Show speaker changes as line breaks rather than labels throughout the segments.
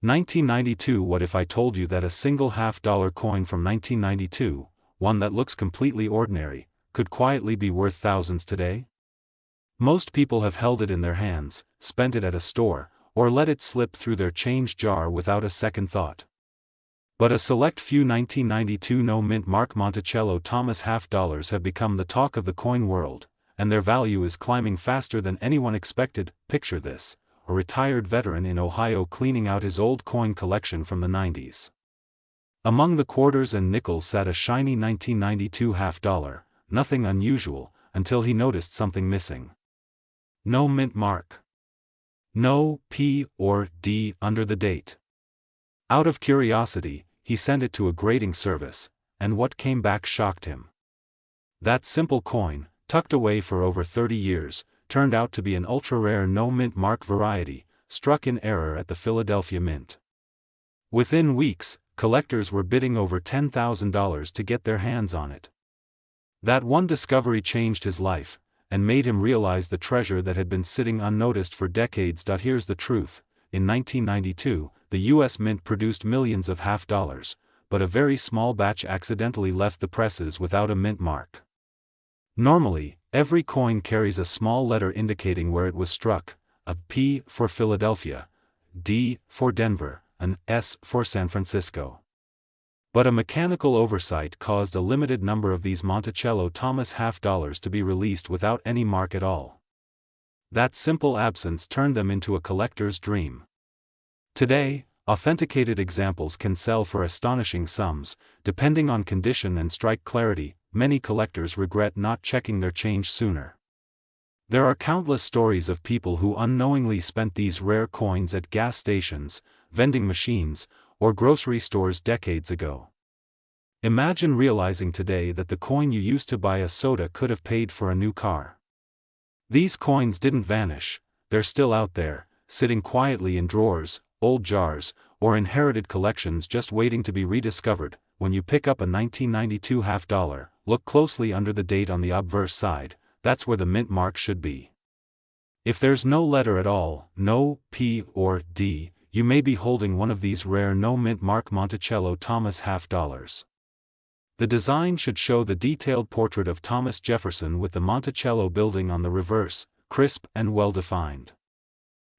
1992. What if I told you that a single half-dollar coin from 1992, one that looks completely ordinary, could quietly be worth thousands today? Most people have held it in their hands, spent it at a store, or let it slip through their change jar without a second thought. But a select few 1992 no-mint mark Monticello Thomas half-dollars have become the talk of the coin world, and their value is climbing faster than anyone expected. Picture this: a retired veteran in Ohio cleaning out his old coin collection from the 90s. Among the quarters and nickels sat a shiny 1992 half-dollar, nothing unusual, until he noticed something missing. No mint mark. No P or D under the date. Out of curiosity, he sent it to a grading service, and what came back shocked him. That simple coin, tucked away for over 30 years, turned out to be an ultra-rare no-mint mark variety, struck in error at the Philadelphia Mint. Within weeks, collectors were bidding over $10,000 to get their hands on it. That one discovery changed his life, and made him realize the treasure that had been sitting unnoticed for decades. Here's the truth: in 1992, the U.S. Mint produced millions of half-dollars, but a very small batch accidentally left the presses without a mint mark. Normally, every coin carries a small letter indicating where it was struck: a P for Philadelphia, D for Denver, an S for San Francisco. But a mechanical oversight caused a limited number of these Monticello Thomas half-dollars to be released without any mark at all. That simple absence turned them into a collector's dream. Today, authenticated examples can sell for astonishing sums, depending on condition and strike clarity. Many collectors regret not checking their change sooner. There are countless stories of people who unknowingly spent these rare coins at gas stations, vending machines, or grocery stores decades ago. Imagine realizing today that the coin you used to buy a soda could have paid for a new car. These coins didn't vanish; they're still out there, sitting quietly in drawers, old jars, or inherited collections just waiting to be rediscovered. When you pick up a 1992 half-dollar, look closely under the date on the obverse side. That's where the mint mark should be. If there's no letter at all, no P or D, you may be holding one of these rare no-mint mark Monticello Thomas half-dollars. The design should show the detailed portrait of Thomas Jefferson with the Monticello building on the reverse, crisp and well-defined.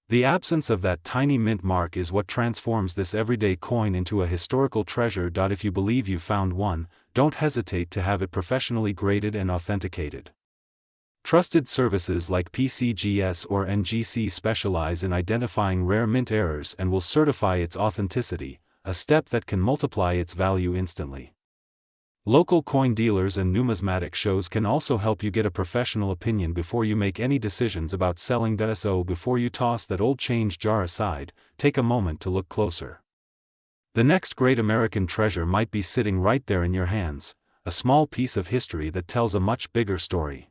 The absence of that tiny mint mark is what transforms this everyday coin into a historical treasure. If you believe you found one, don't hesitate to have it professionally graded and authenticated. Trusted services like PCGS or NGC specialize in identifying rare mint errors and will certify its authenticity, a step that can multiply its value instantly. Local coin dealers and numismatic shows can also help you get a professional opinion before you make any decisions about selling. So before you toss that old change jar aside, take a moment to look closer. The next great American treasure might be sitting right there in your hands, a small piece of history that tells a much bigger story.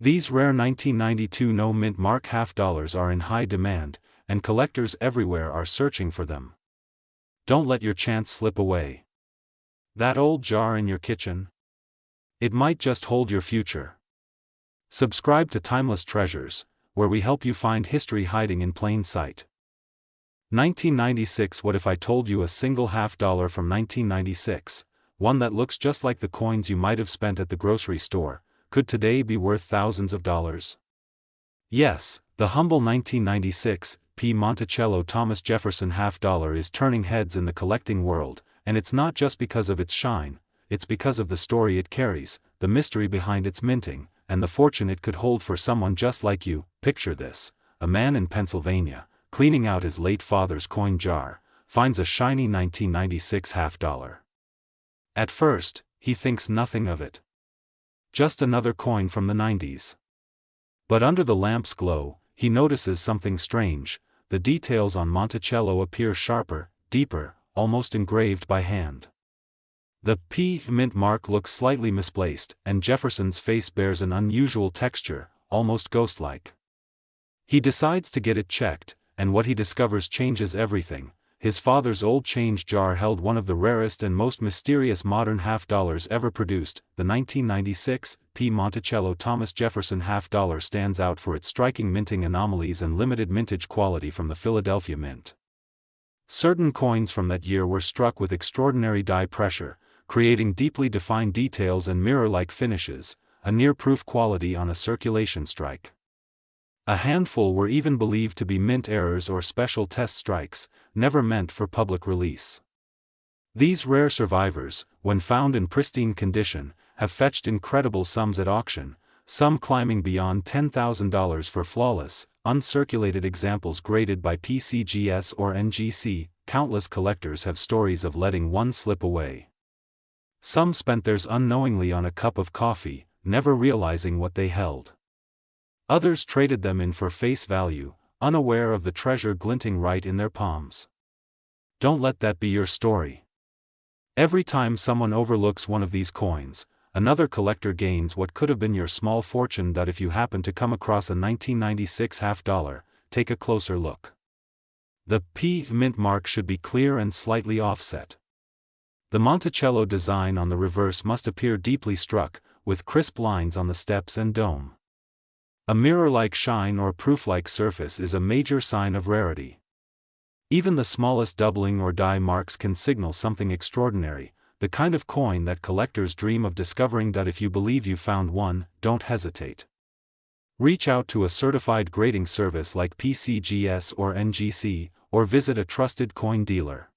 These rare 1992 no-mint mark half-dollars are in high demand, and collectors everywhere are searching for them. Don't let your chance slip away. That old jar in your kitchen? It might just hold your future. Subscribe to Timeless Treasures, where we help you find history hiding in plain sight. 1996. What if I told you a single half-dollar from 1996, one that looks just like the coins you might have spent at the grocery store, could today be worth thousands of dollars? Yes, the humble 1996 P. Monticello Thomas Jefferson half-dollar is turning heads in the collecting world, and it's not just because of its shine, it's because of the story it carries, the mystery behind its minting, and the fortune it could hold for someone just like you. Picture this: a man in Pennsylvania, cleaning out his late father's coin jar, finds a shiny 1996 half-dollar. At first, he thinks nothing of it. Just another coin from the 90s. But under the lamp's glow, he notices something strange. The details on Monticello appear sharper, deeper, almost engraved by hand. The P mint mark looks slightly misplaced, and Jefferson's face bears an unusual texture, almost ghost-like. He decides to get it checked, and what he discovers changes everything. His father's old change jar held one of the rarest and most mysterious modern half-dollars ever produced. The 1996 P. Monticello Thomas Jefferson half-dollar stands out for its striking minting anomalies and limited mintage quality from the Philadelphia Mint. Certain coins from that year were struck with extraordinary die pressure, creating deeply defined details and mirror-like finishes, a near-proof quality on a circulation strike. A handful were even believed to be mint errors or special test strikes, never meant for public release. These rare survivors, when found in pristine condition, have fetched incredible sums at auction, some climbing beyond $10,000 for flawless, uncirculated examples graded by PCGS or NGC. Countless collectors have stories of letting one slip away. Some spent theirs unknowingly on a cup of coffee, never realizing what they held. Others traded them in for face value, unaware of the treasure glinting right in their palms. Don't let that be your story. Every time someone overlooks one of these coins, another collector gains what could have been your small fortune. If you happen to come across a 1996 half-dollar, take a closer look. The P mint mark should be clear and slightly offset. The Monticello design on the reverse must appear deeply struck, with crisp lines on the steps and dome. A mirror-like shine or proof-like surface is a major sign of rarity. Even the smallest doubling or die marks can signal something extraordinary, the kind of coin that collectors dream of discovering. If you believe you found one, don't hesitate. Reach out to a certified grading service like PCGS or NGC, or visit a trusted coin dealer.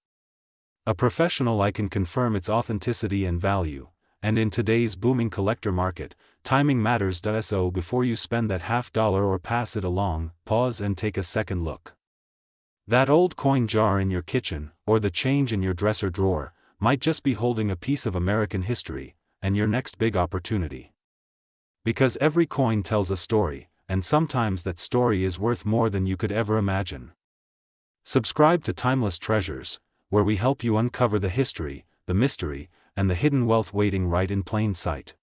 A professional eye can confirm its authenticity and value, and in today's booming collector market, timing matters. So before you spend that half-dollar or pass it along, pause and take a second look. That old coin jar in your kitchen, or the change in your dresser drawer, might just be holding a piece of American history, and your next big opportunity. Because every coin tells a story, and sometimes that story is worth more than you could ever imagine. Subscribe to Timeless Treasures, where we help you uncover the history, the mystery, and the hidden wealth waiting right in plain sight.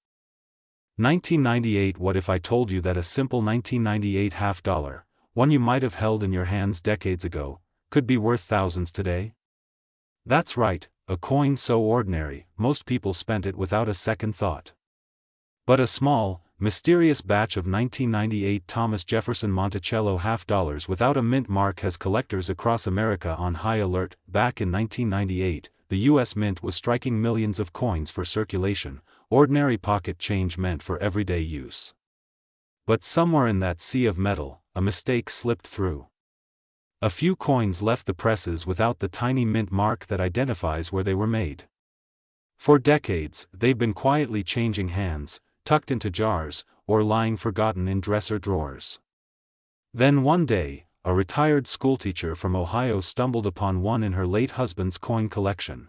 1998. What if I told you that a simple 1998 half-dollar, one you might have held in your hands decades ago, could be worth thousands today? That's right, a coin so ordinary, most people spent it without a second thought. But a small, mysterious batch of 1998 Thomas Jefferson Monticello half-dollars without a mint mark has collectors across America on high alert. Back in 1998, the U.S. Mint was striking millions of coins for circulation, ordinary pocket change meant for everyday use. But somewhere in that sea of metal, a mistake slipped through. A few coins left the presses without the tiny mint mark that identifies where they were made. For decades, they've been quietly changing hands, tucked into jars, or lying forgotten in dresser drawers. Then one day, a retired schoolteacher from Ohio stumbled upon one in her late husband's coin collection.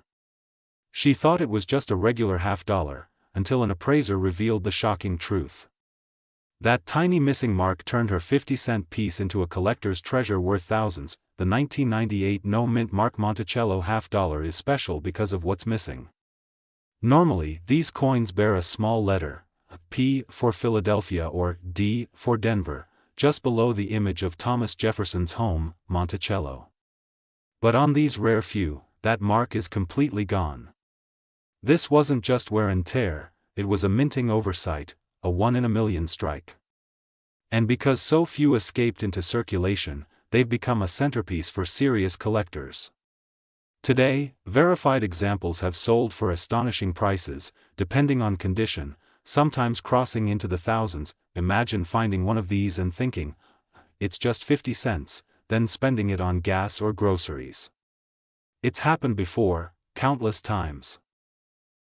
She thought it was just a regular half-dollar, until an appraiser revealed the shocking truth. That tiny missing mark turned her 50-cent piece into a collector's treasure worth thousands. The 1998 no-mint mark Monticello half-dollar is special because of what's missing. Normally, these coins bear a small letter, P for Philadelphia or D for Denver, just below the image of Thomas Jefferson's home, Monticello. But on these rare few, that mark is completely gone. This wasn't just wear and tear, it was a minting oversight, a one-in-a-million strike. And because so few escaped into circulation, they've become a centerpiece for serious collectors. Today, verified examples have sold for astonishing prices, depending on condition, sometimes crossing into the thousands. Imagine finding one of these and thinking, it's just 50 cents, then spending it on gas or groceries. It's happened before, countless times.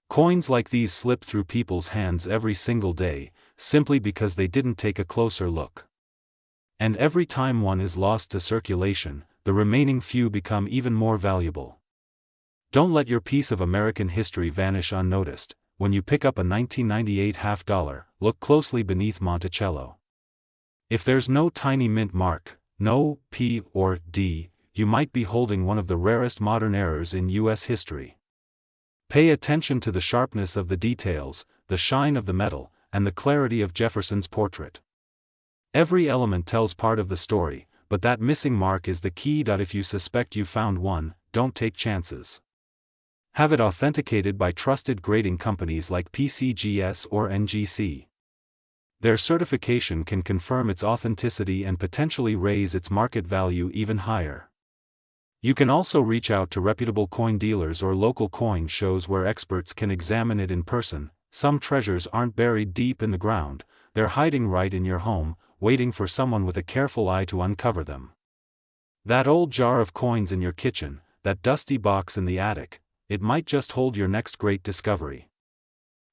Coins like these slip through people's hands every single day, simply because they didn't take a closer look. And every time one is lost to circulation, the remaining few become even more valuable. Don't let your piece of American history vanish unnoticed. When you pick up a 1998 half-dollar, look closely beneath Monticello. If there's no tiny mint mark, no P or D, you might be holding one of the rarest modern errors in U.S. history. Pay attention to the sharpness of the details, the shine of the metal, and the clarity of Jefferson's portrait. Every element tells part of the story, but that missing mark is the key. If you suspect you found one, don't take chances. Have it authenticated by trusted grading companies like PCGS or NGC. Their certification can confirm its authenticity and potentially raise its market value even higher. You can also reach out to reputable coin dealers or local coin shows where experts can examine it in person. Some treasures aren't buried deep in the ground, they're hiding right in your home, waiting for someone with a careful eye to uncover them. That old jar of coins in your kitchen, that dusty box in the attic, it might just hold your next great discovery.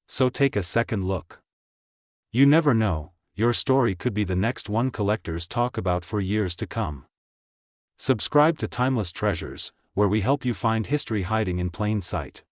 So take a second look. You never know, your story could be the next one collectors talk about for years to come. Subscribe to Timeless Treasures, where we help you find history hiding in plain sight.